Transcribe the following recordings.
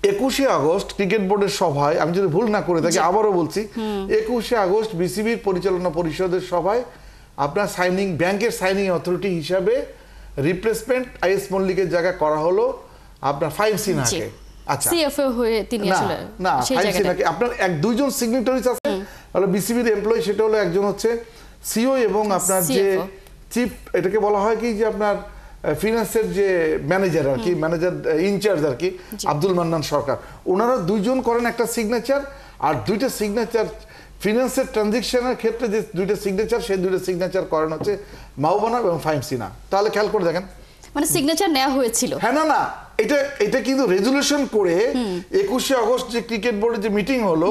21শে August cricket বোর্ডের সভায়, আমি যদি ভুল না করে থাকি আবারও বলছি, 21শে আগস্ট বিসিবির পরিচালনা পরিষদের সভায় আপনার সাইনিং, ব্যাংকের সাইনিং অথরিটি হিসাবে রিপ্লেসমেন্ট আইএস মল্লিকের জায়গা করা হলো আপনার ফাহিম সিনহাকে। আচ্ছা, সিএফও হয়ে তিনি আসলে না, ফাহিম সিনহাকে আপনার দুইজন সিগনেটরিজ আছে হলো বিসিবির এমপ্লয়ি, সেটা হলো একজন হচ্ছে সিও এবং আপনার যে চিফ, এটাকে বলা হয় কি যে আপনার ফিনান্সের যে ম্যানেজার আর কি, ম্যানেজার ইনচার্জ আর কি, আব্দুল মান্নান সরকার। ওনারা দুইজন করেন একটা সিগনেচার, আর দুইটা সিগনেচার ফিনান্সের ট্রানজেকশনের ক্ষেত্রে যে দুইটা সিগনেচার, সেই দুইটা সিগনেচার করেন হচ্ছে মাহবুবা এবং ফাহিম সিনহা। তাহলে খেয়াল করে দেখেন, মানে সিগনেচার নেওয়া হয়েছিল। হ্যাঁ, না, এটা কিন্তু রেজুলেশন করে 21শে আগস্ট যে ক্রিকেট বোর্ডের যে মিটিং হলো,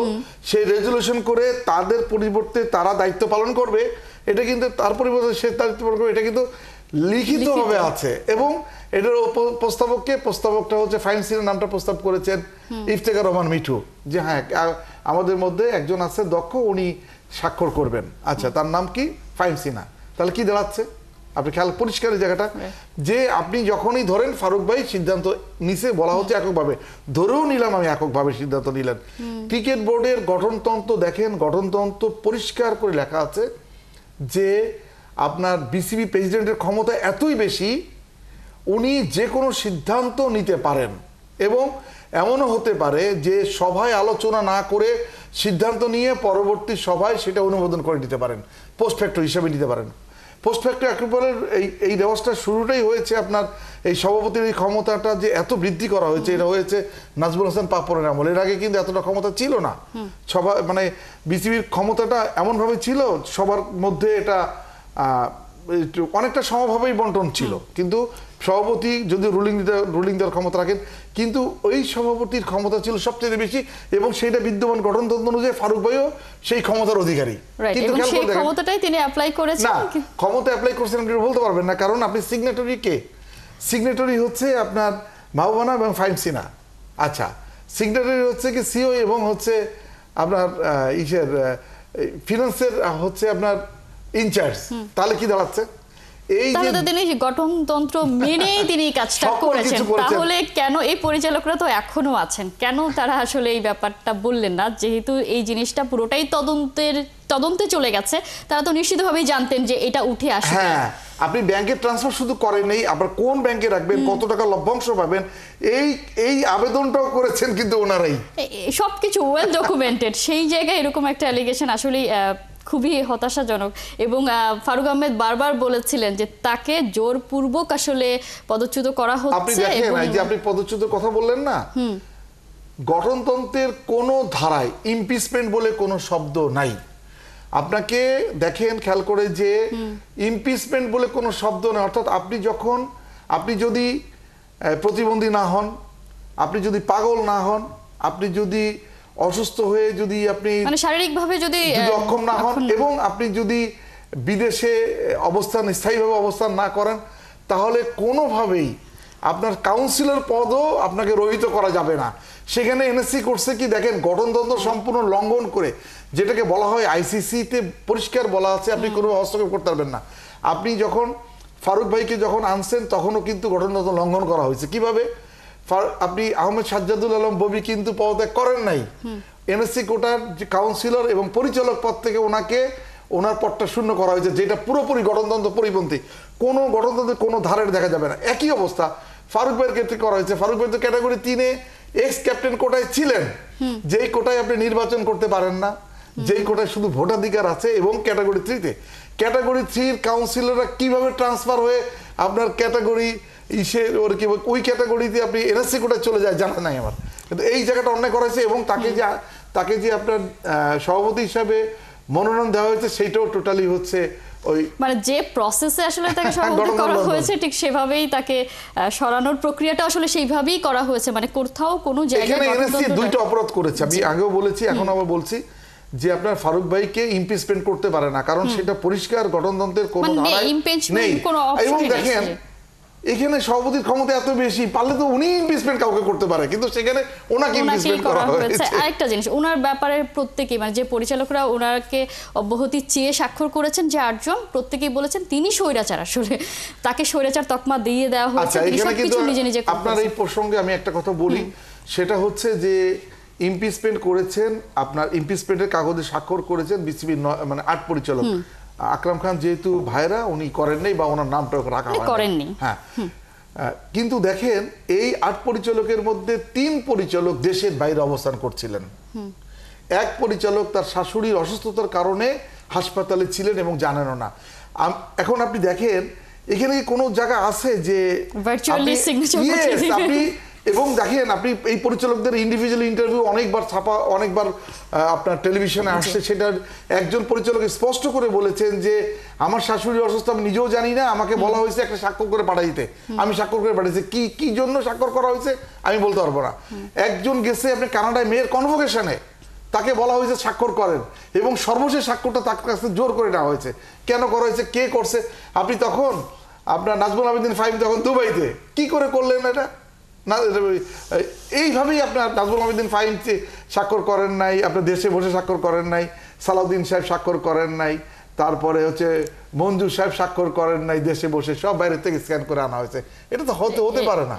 সেই রেজুলেশন করে তাদের পরিবর্তে তারা দায়িত্ব পালন করবে, এটা কিন্তু তার পরিবর্তে সে দায়িত্ব পালন করবে, এটা কিন্তু লিখিতভাবে আছে। এবং এটার প্রস্তাবকটা হচ্ছে ফাহিম সিনহার নামটা প্রস্তাব করেছেন ইফতেখার রহমান মিঠু, যে হ্যাঁ আমাদের মধ্যে একজন আছে দক্ষ, উনি স্বাক্ষর করবেন। আচ্ছা, তার নাম কি? ফাহিম সিনহা। তাহলে কি দাঁড়াচ্ছে আপনি খেয়াল, পরিষ্কার জায়গাটা, যে আপনি যখনই ধরেন ফারুক ভাই সিদ্ধান্ত নিচে বলা হচ্ছে এককভাবে, ধরেও নিলাম আমি এককভাবে সিদ্ধান্ত নিলেন। ক্রিকেট বোর্ডের গঠনতন্ত্র দেখেন, গঠনতন্ত্র পরিষ্কার করে লেখা আছে যে আপনার বিসিবি প্রেসিডেন্টের ক্ষমতা এতই বেশি, উনি যে কোনো সিদ্ধান্ত নিতে পারেন, এবং এমনও হতে পারে যে সভায় আলোচনা না করে সিদ্ধান্ত নিয়ে পরবর্তী সভায় সেটা অনুমোদন করে দিতে পারেন, পোস্ট ফ্যাক্টর হিসাবে নিতে পারেন। পোস্ট ফ্যাক্টর একেবারে এই ব্যবস্থা শুরুটাই হয়েছে আপনার এই সভাপতির এই ক্ষমতাটা যে এত বৃদ্ধি করা হয়েছে, এটা হয়েছে নাজমুল হাসান পাপনের আমল। এর আগে কিন্তু এতটা ক্ষমতা ছিল না। সভা মানে বিসিবির ক্ষমতাটা এমনভাবে ছিল, সবার মধ্যে এটা অনেকটা সমভাবেই বন্টন ছিল, কিন্তু সভাপতি যদি রুলিং দেওয়ার ক্ষমতা রাখেন, কিন্তু ওই সভাপতির ক্ষমতা ছিল সবচেয়ে বেশি, এবং সেটা বিদ্যমান গঠনতন্ত্র অনুযায়ী ফারুক ভাইও সেই ক্ষমতার অধিকারী। কিন্তু সেই ক্ষমতাটাই তিনি অ্যাপ্লাই করেছেন না, ক্ষমতা অ্যাপ্লাই করেছেন আপনি বলতে পারবেন না, কারণ আপনি সিগনেটরি কে? সিগনেটরি হচ্ছে আপনার মাহবুবা এবং ফাহিম সিনহা। আচ্ছা, সিগনেটরি হচ্ছে কি সিও এবং হচ্ছে আপনার ফিনান্সের হচ্ছে আপনার ইনচার্জ। তাহলে কি দাঁড়াচ্ছে? এই যে তিনি গঠনতন্ত্র মেনেই তিনি কাজটা করেছেন, তাহলে কেন এই পরিচালকরা তো এখনো আছেন, কেন তারা আসলে এই ব্যাপারটা বললেন না? যেহেতু এই জিনিসটা পুরোটাই তদন্তে চলে গেছে, তারা তো নিশ্চিতভাবেই জানতেন যে এটা উঠে আসবে। হ্যাঁ, আপনি ব্যাংকে ট্রান্সফার শুধু করেন নেই, আবার কোন ব্যাংকে রাখবেন, কত টাকা লভ্যাংশ পাবেন, এই আবেদনটাও করেছেন কিন্তু ওনারাই। সবকিছু ওয়েল ডকুমেন্টেড। সেই জায়গায় এরকম একটা অ্যালিগেশন আসলেই খুবই হতাশাজনক। এবং ফারুক আহমেদ বারবার বলেছিলেন যে তাকে জোরপূর্বক আসলে পদচ্যুত করা হচ্ছে। আপনি দেখেন, এই যে আপনি পদচ্যুতের কথা বললেন না, গঠনতন্ত্রের কোনো ধারায় ইমপিচমেন্ট বলে কোনো শব্দ নাই। আপনাকে দেখেন খেয়াল করে যে ইমপিচমেন্ট বলে কোনো শব্দ নেই। অর্থাৎ আপনি যদি প্রতিবন্ধী না হন, আপনি যদি পাগল না হন, আপনি যদি অসুস্থ হয়ে যদি আপনি মানে শারীরিকভাবে যদি অক্ষম না হন, এবং আপনি যদি বিদেশে স্থায়ীভাবে অবস্থান না করেন, তাহলে কোনোভাবেই আপনার কাউন্সিলর পদও আপনাকে রহিত করা যাবে না। সেখানে এনএসসি করছে কি দেখেন, গঠনতন্ত্র সম্পূর্ণ লঙ্ঘন করে, যেটাকে বলা হয় আইসিসিতে পরিষ্কার বলা আছে আপনি কোনো হস্তক্ষেপ করতে পারবেন না। আপনি যখন ফারুক ভাইকে যখন আনছেন, তখনও কিন্তু গঠনতন্ত্র লঙ্ঘন করা হয়েছে। কিভাবে? আপনি আহমেদ সাজ্জাদুল আলম ববি কিন্তু পদত্যাগ করেন নাই। এনএসসি কোটার যে কাউন্সিলর এবং পরিচালক পদ থেকে ওনার পদটা শূন্য করা হয়েছে, যেটা পুরোপুরি গঠনতন্ত্র পরিপন্থী। কোনো গঠনতন্ত্রের কোনো ধারের দেখা যাবে না। একই অবস্থা ফারুক ভাইয়ের ক্ষেত্রে করা হয়েছে। ফারুক ভাই তো ক্যাটাগরি 3-এ এক্স ক্যাপ্টেন কোটায় ছিলেন, যেই কোটায় আপনি নির্বাচন করতে পারেন না, যেই কোটায় শুধু ভোটাধিকার আছে, এবং ক্যাটাগরি 3-তে ক্যাটাগরি 3-র কাউন্সিলররা কিভাবে ট্রান্সফার হয়ে আপনার ক্যাটাগরি ওই ক্যাটাগরিতে আপনি এনএসসি কোটায় চলে যায় জানা নাই আমার। কিন্তু এই জায়গাটা অন্যায় করা হয়েছে, এবং তাকে যে আপনার সভাপতি হিসাবে মনোনয়ন দেওয়া হয়েছে, সেইটাও টোটালি হচ্ছে ওই মানে যে প্রসেসে আসলে তাকে সভাপতি করা হয়েছে, ঠিক সেভাবেই তাকে সরানোর প্রক্রিয়াটা আসলে সেইভাবেই করা হয়েছে। মানে কোথাও কোনো জায়গায় এনএসসি দুইটা অপরাধ করেছে। আমি আগেও বলেছি, এখন আবার বলছি যে আপনার ফারুক ভাইকে ইমপিচমেন্ট করতে পারে না, কারণ সেটা পরিষ্কার গঠনতন্ত্রের কোনো ধারায় নেই। এবং দেখেন এখানে সভাপতির ক্ষমতা এত বেশি, পারলে তো উনি ইমপিচমেন্ট কাউকে করতে পারে, কিন্তু সেখানে ওনাকে ইমপিচমেন্ট করা হয়েছে। আরেকটা জিনিস, ওনার ব্যাপারে প্রত্যেকেই মানে যে পরিচালকরা ওনাকে অব্যাহতি চেয়ে স্বাক্ষর করেছেন, যে 8 জন, প্রত্যেকেই বলেছেন তিনি স্বৈরাচার, আসলে তাকে স্বৈরাচার তকমা দিয়ে দেওয়া হয়েছে। এখানে কিন্তু আপনার এই প্রসঙ্গে আমি একটা কথা বলি, সেটা হচ্ছে যে ইমপিচমেন্ট করেছেন, আপনার ইমপিচমেন্টের কাগজে স্বাক্ষর করেছেন বিসিবির মানে 8 পরিচালক। আকরাম খান যেহেতু ভাইরা উনি করেন নাই বা ওনার নামটা রাখা হয়নি। হ্যাঁ, কিন্তু দেখেন এই 8 পরিচালকের মধ্যে 3 পরিচালক দেশের বাইরে অবস্থান করছিলেন। এক পরিচালক তার শাশুড়ির অসুস্থতার কারণে হাসপাতালে ছিলেন এবং জানেনও না। এখন আপনি দেখেন এখানে কোনো জায়গা আছে যে আপনি এবং দেখেন আপনি এই পরিচালকদের ইন্ডিভিজুয়াল ইন্টারভিউ অনেকবার ছাপা, অনেকবার আপনার টেলিভিশনে আসছে, সেটার একজন পরিচালক স্পষ্ট করে বলেছেন যে আমার শাশুড়ি অসুস্থ, আমি নিজেও জানি না, আমাকে বলা হয়েছে একটা স্বাক্ষর করে পাঠাই দিতে, আমি স্বাক্ষর করে পাঠিয়েছি। কি জন্য স্বাক্ষর করা হয়েছে আমি বলতে পারবো না। একজন গেছে আপনি কানাডায় মেয়ের কনভোকেশনে, তাকে বলা হয়েছে স্বাক্ষর করেন এবং সর্বশেষ স্বাক্ষরটা তার কাছে জোর করে নেওয়া হয়েছে। কেন করা হয়েছে, কে করছে? আপনি তখন আপনার নাজমুল আবেদিন ফাহিম তখন দুবাইতে, কি করে করলেন এটা? না, এইভাবেই আপনার নাজমুল আবেদিন ফাহিম স্বাক্ষর করেন নাই, আপনার দেশে বসে স্বাক্ষর করেন নাই, সালাউদ্দিন সাহেব স্বাক্ষর করেন নাই, তারপরে হচ্ছে মঞ্জুর সাহেব স্বাক্ষর করেন নাই, দেশে বসে সব বাইরে থেকে স্ক্যান করে আনা হয়েছে। এটা তো হতে পারে না।